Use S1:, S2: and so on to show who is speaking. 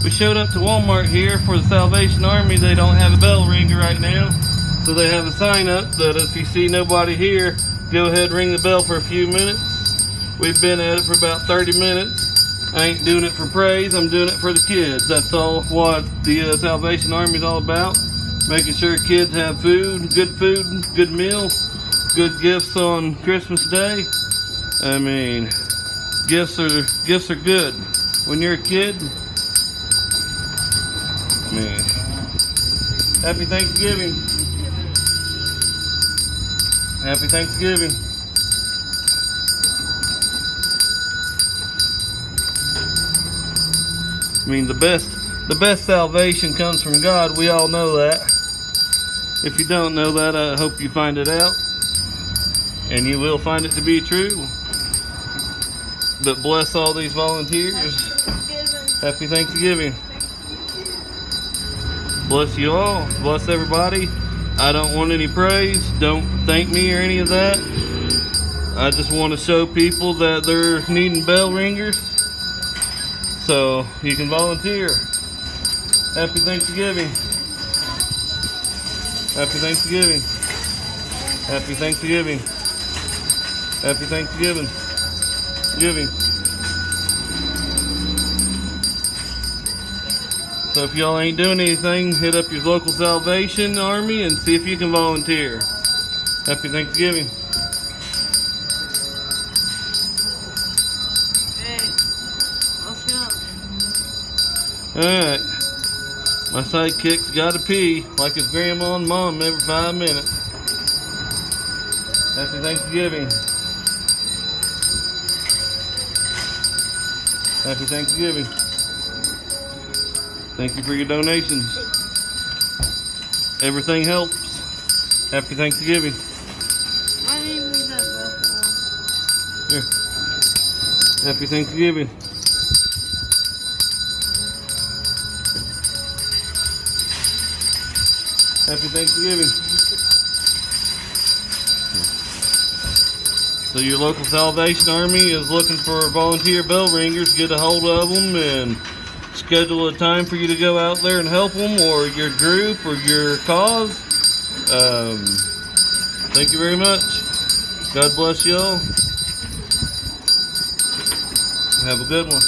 S1: We showed up to Walmart here for the Salvation Army. They don't have a bell ringer right now, so they have a sign up that if you see nobody here, go ahead and ring the bell for a few minutes. We've been at it for about 30 minutes. I ain't doing it for praise, I'm doing it for the kids. That's all what the Salvation Army is all about. Making sure kids have food, good meal, good gifts on Christmas Day. I mean, gifts are good. When you're a kid, I mean, happy Thanksgiving. Happy Thanksgiving. I mean, the best salvation comes from God. We all know that. If you don't know that, I hope you find it out. And you will find it to be true. But bless all these volunteers. Happy Thanksgiving. Bless you all. Bless everybody. I don't want any praise. Don't thank me or any of that. I just want to show people that they're needing bell ringers, so you can volunteer. Happy Thanksgiving. Happy Thanksgiving. Happy Thanksgiving. Happy Thanksgiving. Giving. So if y'all ain't doing anything, hit up your local Salvation Army and see if you can volunteer. Happy Thanksgiving.
S2: Hey, let's go.
S1: Alright. My sidekick's gotta pee like his grandma and mom every 5 minutes. Happy Thanksgiving. Happy Thanksgiving. Thank you for your donations. Everything helps. Happy Thanksgiving.
S2: Why didn't you bring that bell?
S1: Here. Happy Thanksgiving. Happy Thanksgiving. So your local Salvation Army is looking for volunteer bell ringers. Get a hold of them and schedule a time for you to go out there and help them, or your group or your cause. Thank you very much. God bless y'all. Have a good one.